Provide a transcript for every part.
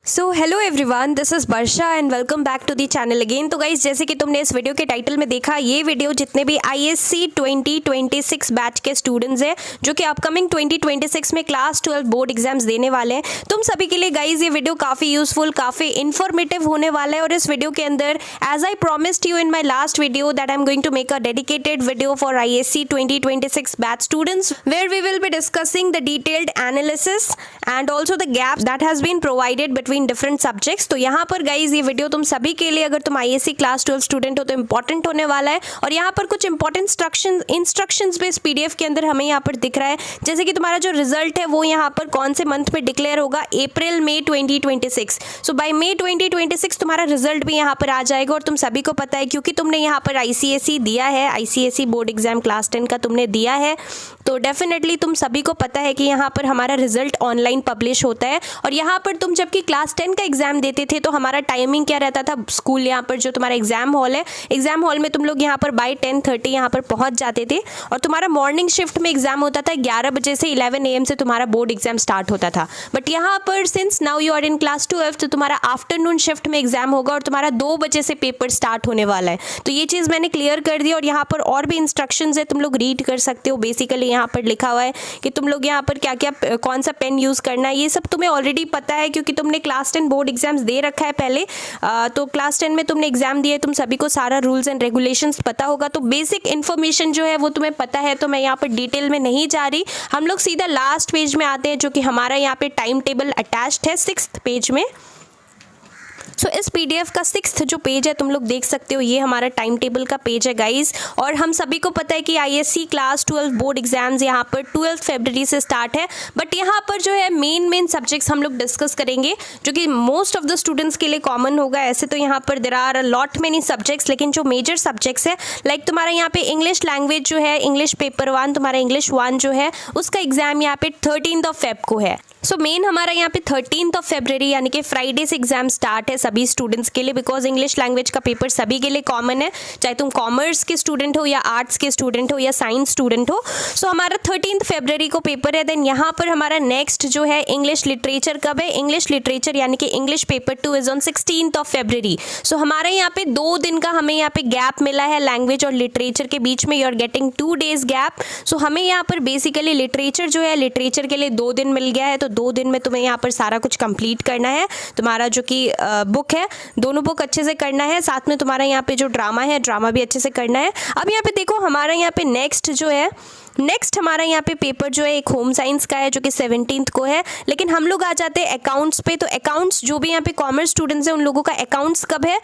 So hello everyone, this is Varsha and welcome back to the channel again. तो guys, जैसे कि तुमने इस वीडियो के टाइटल में देखा, ये वीडियो जितने भी आईएससी 2026 बैच के स्टूडेंट्स हैं जो कि अपकमिंग 2026 में क्लास 12 बोर्ड एग्जाम्स देने वाले हैं, तुम सभी के लिए गाइज ये वीडियो काफ़ी यूजफुल, काफ़ी इन्फॉर्मेटिव होने वाला है। और इस वीडियो के अंदर, as I promised you in my last video, that I am going to make a dedicated video for ISC 2026 batch students, where we will be discussing the detailed analysis and also the gap that has been provided between different subjects. तो यहाँ पर guys ये video तुम सभी के लिए, अगर तुम आईएससी क्लास 12 स्टूडेंट हो तो इंपॉर्टेंट होने वाला है। और यहाँ पर कुछ इंपॉर्टेंट इंस्ट्रक्शंस भी इस पीडीएफ के अंदर हमें यहाँ पर दिख रहा है, जैसे कि तुम्हारा जो रिजल्ट है वो यहाँ पर कौन से मंथ में डिक्लेयर होगा, अप्रैल मई 2026। सो बाय मई 2026 तुम्हारा रिजल्ट भी यहाँ पर आ जाएगा। और तुम सभी को पता है, क्योंकि तुमने यहाँ पर आईसीएसई दिया है, आईसीएसई बोर्ड एग्जाम क्लास 10 का तुमने दिया है, तो डेफिनेटली तुम सभी को पता है कि यहाँ पर हमारा रिजल्ट ऑनलाइन पब्लिश होता है। और यहाँ पर तुम जबकि क्लास 10 का एग्जाम देते थे तो हमारा टाइमिंग क्या रहता था, स्कूल यहाँ पर जो तुम्हारा एग्जाम हॉल है, एग्जाम हॉल में तुम लोग यहाँ पर बाय 10:30 यहाँ पर पहुँच जाते थे। और तुम्हारा मॉर्निंग शिफ्ट में एग्जाम होता था 11 बजे से 11 AM से तुम्हारा बोर्ड एग्जाम स्टार्ट होता था। बट यहाँ पर since now you are in class 12 तो तुम्हारा आफ्टरनून शिफ्ट में एग्जाम होगा और तुम्हारा 2 बजे से पेपर स्टार्ट होने वाला है। तो ये चीज़ मैंने क्लियर कर दी। और यहाँ पर और भी इंस्ट्रक्शंस है, तुम लोग रीड कर सकते हो। बेसिकली यहाँ पर लिखा हुआ है कि तुम लोग यहाँ पर क्या क्या, कौन सा पेन यूज़ करना है, ये सब तुम्हें ऑलरेडी पता है क्योंकि तुमने क्लास 10 बोर्ड एग्जाम्स दे रखा है पहले। तो क्लास 10 में तुमने एग्जाम दिए, तुम सभी को सारा रूल्स एंड रेगुलेशंस पता होगा। तो बेसिक इन्फॉर्मेशन जो है वो तुम्हें पता है, तो मैं यहाँ पर डिटेल में नहीं जा रही। हम लोग सीधा लास्ट पेज में आते हैं, जो कि हमारा यहाँ पे टाइम टेबल अटैच्ड है 6th पेज में। सो इस पीडीएफ का 6th जो पेज है तुम लोग देख सकते हो, ये हमारा टाइम टेबल का पेज है गाइज। और हम सभी को पता है कि आईएससी क्लास 12 बोर्ड एग्जाम्स यहाँ पर 12 फरवरी से स्टार्ट है। बट यहाँ पर जो है मेन सब्जेक्ट्स हम लोग डिस्कस करेंगे, जो कि मोस्ट ऑफ द स्टूडेंट्स के लिए कॉमन होगा। ऐसे तो यहाँ पर there are lot many subjects, लेकिन जो मेजर सब्जेक्ट्स है, लाइक तुम्हारा यहाँ पे इंग्लिश लैंग्वेज जो है, इंग्लिश पेपर 1, तुम्हारा इंग्लिश 1 जो है, उसका एग्जाम यहाँ पे 13 फेब को है। सो मेन हमारा यहाँ पे 13 फरवरी यानी कि फ्राइडे से एग्जाम स्टार्ट है सभी स्टूडेंट्स के लिए, बिकॉज इंग्लिश लैंग्वेज का पेपर सभी के लिए कॉमन है, चाहे तुम कॉमर्स के स्टूडेंट हो या आर्ट्स के स्टूडेंट हो या साइंस स्टूडेंट हो। सो हमारा 13 फरवरी को पेपर है। देन यहाँ पर हमारा नेक्स्ट जो है इंग्लिश लिटरेचर कब है, इंग्लिश लिटरेचर यानी कि इंग्लिश पेपर 2 इज ऑन 16 फरवरी। सो हमारे यहाँ पे 2 दिन का हमें यहाँ पे गैप मिला है लैंग्वेज और लिटरेचर के बीच में, you are getting 2 days gap. So हमें यहाँ पर बेसिकली लिटरेचर जो है, लिटरेचर के लिए 2 दिन मिल गया है। तो 2 दिन में तुम्हें यहाँ पर सारा कुछ कंप्लीट करना है। तुम्हारा जो कि बुक है, दोनों बुक अच्छे से करना है, साथ में तुम्हारा यहाँ पे जो ड्रामा है, ड्रामा भी अच्छे से करना है। अब यहाँ पे देखो, हमारा यहाँ पे नेक्स्ट हमारा यहाँ पे पेपर जो है एक होम साइंस का है, जो कि 17 को है। लेकिन हम लोग आ जाते हैं अकाउंट्स पे। तो अकाउंट्स जो भी यहाँ पे कॉमर्स स्टूडेंट्स हैं, उन लोगों का अकाउंट्स कब है,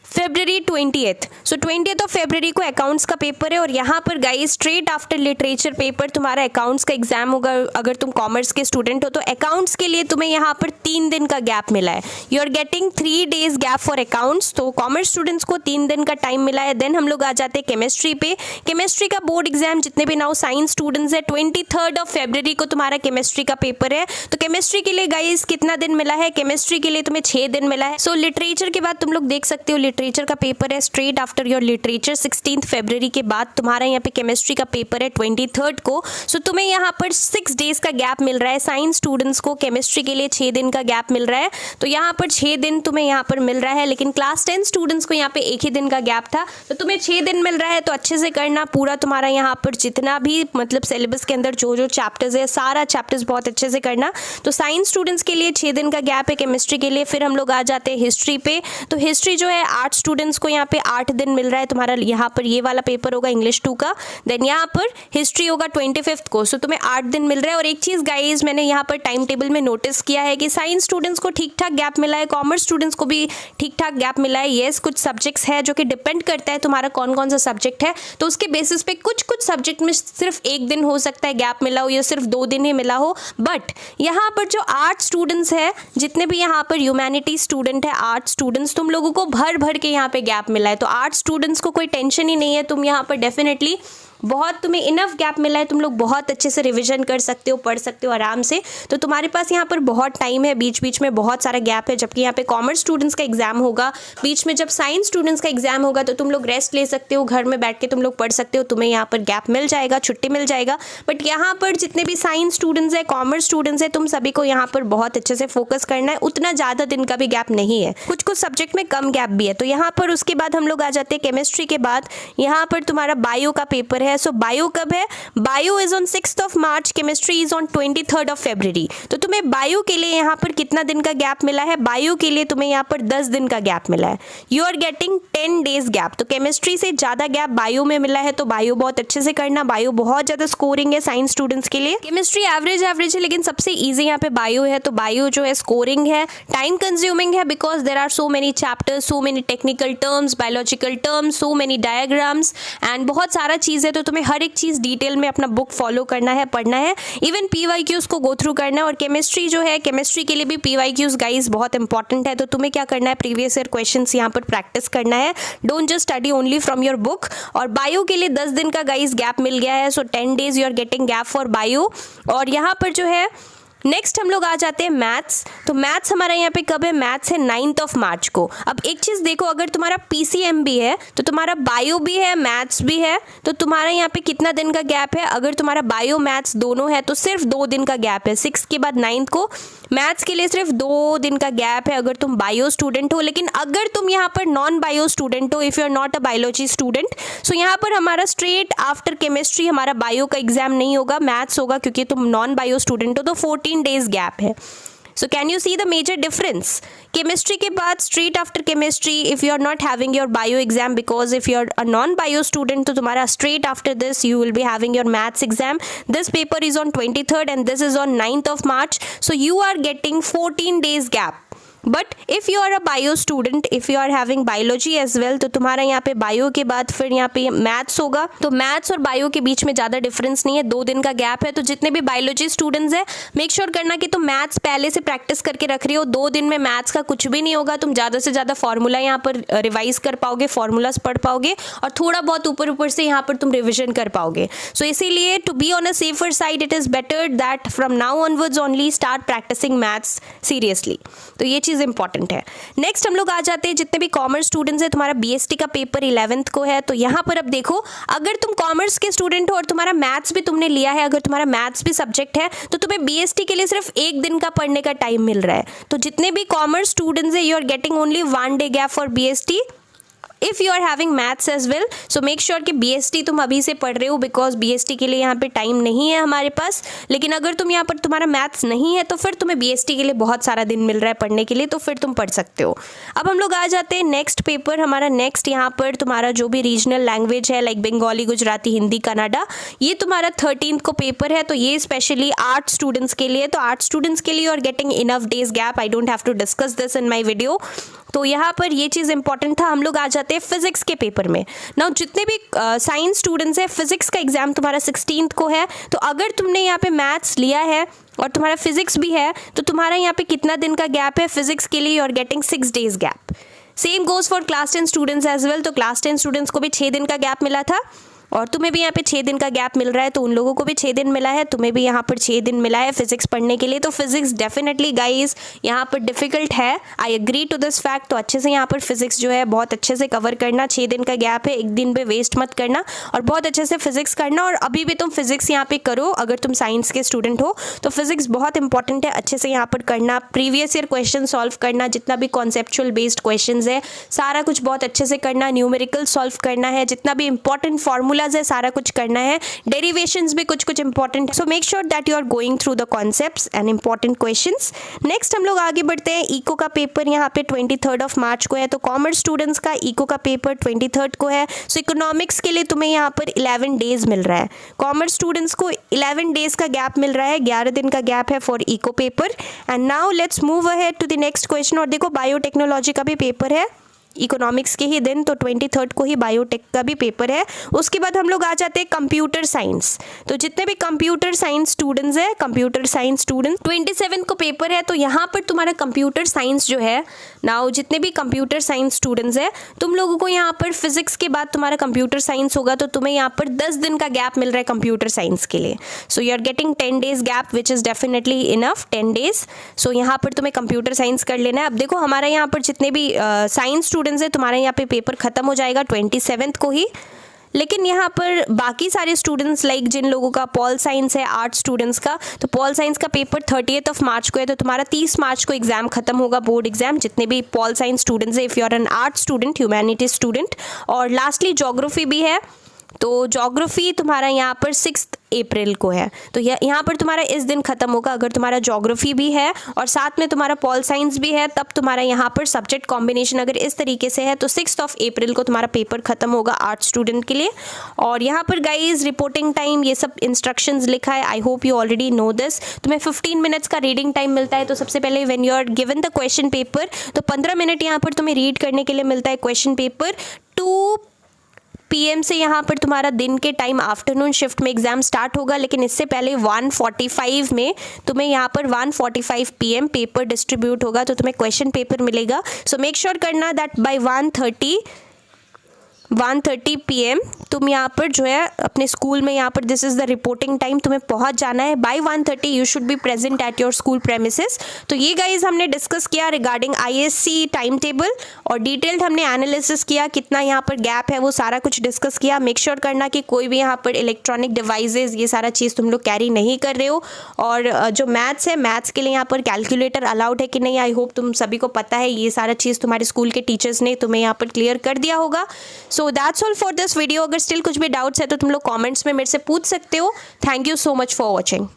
February 20th। सो 20th फरवरी को अकाउंट्स का पेपर है। और यहाँ पर guys straight after literature paper तुम्हारा अकाउंट्स का एग्जाम होगा, अगर तुम कॉमर्स के स्टूडेंट हो तो। अकाउंट्स के लिए तुम्हें यहाँ पर 3 दिन का गैप मिला है, you are getting 3 days gap for accounts. तो कॉमर्स स्टूडेंट्स को 3 दिन का टाइम मिला है। देन हम लोग आ जाते हैं केमिस्ट्री पे। केमिस्ट्री का बोर्ड एग्जाम जितने भी नाउ साइंस स्टूडेंट्स है, 23 फरवरी को तुम्हारा केमिस्ट्री का पेपर है। तो केमिस्ट्री के लिए गाइस कितना दिन मिला है, केमिस्ट्री के लिए तुम्हें 6 दिन मिला है। सो लिटरेचर के बाद तुम लोग देख सकते हो, लिटरेचर का पेपर है स्ट्रेट आफ्टर योर लिटरेचर 16 फरवरी के बाद तुम्हारा यहाँ पे केमिस्ट्री का पेपर है 23 को। सो तुम्हें यहाँ पर 6 days का गैप मिल रहा है। साइंस स्टूडेंट्स को केमिस्ट्री के लिए 6 दिन का गैप मिल रहा है। तो यहाँ पर 6 दिन तुम्हें यहाँ पर मिल रहा है। लेकिन क्लास 10 स्टूडेंट्स को यहाँ पे 1 ही दिन का गैप था, तो तुम्हें 6 दिन मिल रहा है। तो अच्छे से करना पूरा, तुम्हारा यहाँ पर जितना भी मतलब सिलेबस के अंदर जो जो चैप्टर्स है, सारा चैप्टर्स बहुत अच्छे से करना। तो साइंस स्टूडेंट्स के लिए 6 दिन का गैप है केमिस्ट्री के लिए। फिर हम लोग आ जाते हैं हिस्ट्री पे। तो हिस्ट्री जो है आर्ट स्टूडेंट्स को यहाँ पे 8 दिन मिल रहा है। तुम्हारा यहाँ पर ये वाला पेपर होगा इंग्लिश 2 का। देन यहाँ पर हिस्ट्री होगा 25 को। सो तुम्हें 8 दिन मिल रहा है। और एक चीज़ गाइज मैंने यहाँ पर टाइम टेबल में नोटिस किया है कि साइंस स्टूडेंट्स को ठीक ठाक गैप मिला है, कॉमर्स स्टूडेंट्स को भी ठीक ठाक गैप मिला है। येस, कुछ सब्जेक्ट्स है जो कि डिपेंड करता है तुम्हारा कौन कौन सा सब्जेक्ट है, तो उसके बेसिस पे कुछ सब्जेक्ट में सिर्फ 1 दिन हो सकता है गैप मिला हो या सिर्फ 2 दिन ही मिला हो। बट यहाँ पर जो आर्ट स्टूडेंट्स है, जितने भी यहाँ पर ह्यूमैनिटी स्टूडेंट है, आर्ट स्टूडेंट्स, तुम लोगों को भर के यहाँ पे गैप मिला है। तो आर्ट स्टूडेंट्स को कोई टेंशन ही नहीं है, तुम यहाँ पर डेफिनेटली बहुत तुम्हें इनफ गैप मिला है, तुम लोग बहुत अच्छे से रिविजन कर सकते हो, पढ़ सकते हो आराम से। तो तुम्हारे पास यहाँ पर बहुत टाइम है, बीच बीच में बहुत सारा गैप है। जबकि यहाँ पे कॉमर्स स्टूडेंट्स का एग्जाम होगा, बीच में जब साइंस स्टूडेंट्स का एग्जाम होगा तो तुम लोग रेस्ट ले सकते हो, घर में बैठ के तुम लोग पढ़ सकते हो, तुम्हें यहाँ पर गैप मिल जाएगा, छुट्टी मिल जाएगा। बट यहाँ पर जितने भी साइंस स्टूडेंट्स है, कॉमर्स स्टूडेंट्स है, तुम सभी को यहाँ पर बहुत अच्छे से फोकस करना है। उतना ज़्यादा दिन का भी गैप नहीं है, कुछ कुछ सब्जेक्ट में कम गैप भी है। तो यहाँ पर उसके बाद हम लोग आ जाते हैं केमिस्ट्री के बाद। यहाँ पर तुम्हारा बायो का पेपर है। सो बायो कब है? Bio is on 6 March, chemistry is on 23 फरवरी। तो तुम्हें बायो के लिए यहाँ पर कितना दिन का गैप मिला है? बायो के लिए तुम्हें यहाँ पर 10 दिन का गैप मिला है। You are getting 10 days gap. तो केमिस्ट्री से ज़्यादा गैप बायो में मिला है, तो बायो बहुत अच्छे से करना। बायो बहुत ज़्यादा स्कोरिंग है साइंस स्टूडेंट्स के लिए। केमिस्ट्री एवरेज एवरेज है, लेकिन सबसे ईजी यहाँ पे बायो है। तो बायो जो है स्कोरिंग है, टाइम कंज्यूमिंग है, because there are so many chapters, so many technical terms, biological terms, so many diagrams and बहुत सारा चीज़ है। तो तुम्हें हर एक चीज़ डिटेल में अपना बुक फॉलो करना है, पढ़ना है, इवन PYQs को गो थ्रू करना है। और केमिस्ट्री जो है, केमिस्ट्री के लिए भी PYQs गाइस बहुत इंपॉर्टेंट है। तो तुम्हें क्या करना है? प्रीवियस ईयर क्वेश्चंस यहाँ पर प्रैक्टिस करना है। Don't just study only from your book. और बायो के लिए 10 दिन का गाइस गैप मिल गया है। So 10 days you are getting gap for bio. और यहाँ पर जो है नेक्स्ट हम लोग आ जाते हैं मैथ्स। तो मैथ्स हमारा यहाँ पे कब है? मैथ्स है 9 मार्च को। अब एक चीज़ देखो, अगर तुम्हारा PCM भी है तो तुम्हारा बायो भी है, मैथ्स भी है, तो तुम्हारा यहाँ पे कितना दिन का गैप है? अगर तुम्हारा बायो मैथ्स दोनों है तो सिर्फ 2 दिन का गैप है। 6 के बाद 9 को मैथ्स के लिए सिर्फ 2 दिन का गैप है अगर तुम बायो स्टूडेंट हो। लेकिन अगर तुम यहाँ पर नॉन बायो स्टूडेंट हो, if you are not a biology student, so यहाँ पर हमारा स्ट्रेट आफ्टर केमिस्ट्री हमारा बायो का एग्जाम नहीं होगा, मैथ्स होगा, क्योंकि तुम नॉन बायो स्टूडेंट हो। तो 14 डेज गैप है। So can you see the major difference? Chemistry के बाद straight after chemistry, if you are not having your bio exam, because if you are a non-bio student, तो तुम्हारा straight after this you will be having your maths exam. This paper is on 23rd and this is on 9th of March. So you are getting 14 days gap. But if you are a bio student, if you are having biology as well, तो तुम्हारा यहाँ पे bio के बाद फिर यहाँ पे maths होगा। तो मैथ्स और बायो के बीच में ज़्यादा डिफरेंस नहीं है, 2 दिन का गैप है। तो जितने भी बायोलॉजी स्टूडेंट्स हैं, मेक श्योर करना कि तुम मैथ्स पहले से प्रैक्टिस करके रख रही हो। 2 दिन में मैथ्स का कुछ भी नहीं होगा, तुम ज़्यादा से ज़्यादा फार्मूला यहाँ पर रिवाइज कर पाओगे, फार्मूलाज पढ़ पाओगे, और थोड़ा बहुत ऊपर ऊपर से यहाँ पर तुम रिविजन कर पाओगे। सो इसीलिए to be on a safer side, it is better that from now onwards only start practising maths seriously. तो ये चीज़ इंपॉर्टेंट है। नेक्स्ट हम लोग आ जाते हैं जितने भी कॉमर्स स्टूडेंट्स हैं, तुम्हारा BST का पेपर 11th को है। तो यहाँ पर अब देखो, अगर तुम कॉमर्स के स्टूडेंट हो और तुम्हारा मैथ्स भी तुमने लिया है, अगर तुम्हारा मैथ्स भी सब्जेक्ट है, तो तुम्हें BST के लिए सिर्फ 1 दिन का पढ़ने का टाइम मिल रहा है। तो जितने भी कॉमर्स स्टूडेंट्स हैं, you are getting only 1 day gap for BST if you are having maths as well. So make sure कि BST तुम अभी से पढ़ रहे हो, बिकॉज BST के लिए यहाँ पे टाइम नहीं है हमारे पास। लेकिन अगर तुम यहाँ पर तुम्हारा मैथ्स नहीं है तो फिर तुम्हें BST के लिए बहुत सारा दिन मिल रहा है पढ़ने के लिए, तो फिर तुम पढ़ सकते हो। अब हम लोग आ जाते हैं नेक्स्ट पेपर। हमारा नेक्स्ट यहाँ पर तुम्हारा जो भी रीजनल लैंग्वेज है, लाइक बंगाली, गुजराती, हिंदी, कन्नड़ा, ये तुम्हारा 13th को पेपर है। तो ये स्पेशली आर्ट स्टूडेंट्स के लिए। तो आर्ट स्टूडेंट्स के लिए you are getting enough days gap. I don't have to discuss this in my video. तो यहाँ पर ये चीज़ इंपॉर्टेंट था। हम लोग आ जाते हैं फिजिक्स के पेपर में। नाउ जितने भी साइंस स्टूडेंट्स हैं, फिजिक्स का एग्जाम तुम्हारा 16th को है। तो अगर तुमने यहाँ पे मैथ्स लिया है और तुम्हारा फिजिक्स भी है, तो तुम्हारा यहाँ पे कितना दिन का गैप है? फिजिक्स के लिए you are getting 6 days gap. Same goes for class 10 students as well. तो क्लास 10 स्टूडेंट्स को भी 6 दिन का गैप मिला था, और तुम्हें भी यहाँ पे 6 दिन का गैप मिल रहा है। तो उन लोगों को भी 6 दिन मिला है, तुम्हें भी यहाँ पर 6 दिन मिला है फिजिक्स पढ़ने के लिए। तो फिजिक्स डेफिनेटली गाइस यहाँ पर डिफिकल्ट है, I agree to this fact. तो अच्छे से यहाँ पर फिजिक्स जो है बहुत अच्छे से कवर करना। 6 दिन का गैप है, 1 दिन पे वेस्ट मत करना, और बहुत अच्छे से फिजिक्स करना। और अभी भी तुम फिजिक्स यहाँ पे करो, अगर तुम साइंस के स्टूडेंट हो तो फिजिक्स बहुत इंपॉर्टेंट है, अच्छे से यहाँ पर करना। प्रीवियस ईयर क्वेश्चन सॉल्व करना, जितना भी कॉन्सेप्चुअल बेस्ड क्वेश्चन है सारा कुछ बहुत अच्छे से करना। न्यूमेरिकल सॉल्व करना है, जितना भी इंपॉर्टेंट फार्मूलाज है सारा कुछ करना है। डेरिवेशंस भी कुछ कुछ इंपॉर्टेंट है। So make sure that you are going through the concepts and important questions. Next हम लोग आगे बढ़ते हैं। इको का पेपर यहाँ पे 23rd ऑफ मार्च को है। तो कॉमर्स स्टूडेंट्स का इको का पेपर 23rd को है। सो इकोनॉमिक्स के लिए तुम्हें यहाँ पर 11 डेज मिल रहा है। कॉमर्स स्टूडेंट्स को 11 डेज का गैप मिल रहा है, 11 दिन का गैप है for eco paper. And now let's move ahead to the next question. और देखो बायोटेक्नोलॉजी का भी पेपर है इकोनॉमिक्स के ही दिन, तो 23 को ही बायोटेक का भी पेपर है। उसके बाद हम लोग आ जाते हैं कंप्यूटर साइंस। तो जितने भी कंप्यूटर साइंस स्टूडेंट्स हैं, कंप्यूटर साइंस स्टूडेंट्स 27 को पेपर है। तो यहाँ पर तुम्हारा कंप्यूटर साइंस जो है नाउ, जितने भी कंप्यूटर साइंस स्टूडेंट्स हैं, तुम लोगों को यहाँ पर फिजिक्स के बाद तुम्हारा कंप्यूटर साइंस होगा, तो तुम्हें यहाँ पर 10 दिन का गैप मिल रहा है कंप्यूटर साइंस के लिए। So you are getting 10 days gap which is definitely enough, 10 days। So यहाँ पर तुम्हें कंप्यूटर साइंस कर लेना है। अब देखो हमारा यहाँ पर जितने भी साइंस स्टूडेंट्स हैं, तुम्हारा यहाँ पे पेपर खत्म हो जाएगा 27 को ही। लेकिन यहाँ पर बाकी सारे स्टूडेंट्स लाइक जिन लोगों का पॉल साइंस है, आर्ट स्टूडेंट्स का, तो पॉल साइंस का पेपर 30 मार्च को है। तो तुम्हारा 30 मार्च को एग्जाम खत्म होगा, बोर्ड एग्जाम, जितने भी पॉल साइंस स्टूडेंट्स है, if you are an art student, humanities student. और लास्टली ज्योग्राफी भी है। तो ज्योग्राफी तुम्हारा यहाँ पर 6 अप्रैल को है। तो यहाँ पर तुम्हारा इस दिन खत्म होगा अगर तुम्हारा ज्योग्राफी भी है और साथ में तुम्हारा पॉल साइंस भी है, तब तुम्हारा यहाँ पर सब्जेक्ट कॉम्बिनेशन अगर इस तरीके से है तो 6 अप्रैल को तुम्हारा पेपर खत्म होगा आर्ट स्टूडेंट के लिए। और यहाँ पर गाइज रिपोर्टिंग टाइम, ये सब इंस्ट्रक्शंस लिखा है, I hope you already know this. तुम्हें 15 मिनट्स का रीडिंग टाइम मिलता है। तो सबसे पहले when you are given the question paper, तो 15 मिनट यहाँ पर तुम्हें रीड करने के लिए मिलता है क्वेश्चन पेपर। 2 PM से यहाँ पर तुम्हारा दिन के टाइम आफ्टरनून शिफ्ट में एग्जाम स्टार्ट होगा, लेकिन इससे पहले 1:45 में तुम्हें यहाँ पर 1:45 PM पेपर डिस्ट्रीब्यूट होगा, तो तुम्हें क्वेश्चन पेपर मिलेगा। सो मेक श्योर करना दैट बाय 1:30 PM तुम यहाँ पर जो है अपने स्कूल में, यहाँ पर this is the reporting time, तुम्हें पहुँच जाना है। By 1:30 you should be present at your school premises. तो ये गाइज हमने डिस्कस किया रिगार्डिंग ISC टाइम टेबल, और डिटेल्ड हमने एनालिसिस किया, कितना यहाँ पर गैप है वो सारा कुछ डिस्कस किया। मेक श्योर करना कि कोई भी यहाँ पर इलेक्ट्रॉनिक डिवाइसेज ये सारा चीज़ तुम लोग कैरी नहीं कर रहे हो। और जो मैथ्स है, मैथ्स के लिए यहाँ पर कैलकुलेटर अलाउड है कि नहीं, आई होप तुम सभी को पता है। ये सारा चीज़ तुम्हारे स्कूल के टीचर्स ने तुम्हें यहाँ पर क्लियर कर दिया होगा। So that's all for this video. अगर स्टिल कुछ भी डाउट्स है तो तुम लोग कमेंट्स में मेरे से पूछ सकते हो। Thank you so much for watching.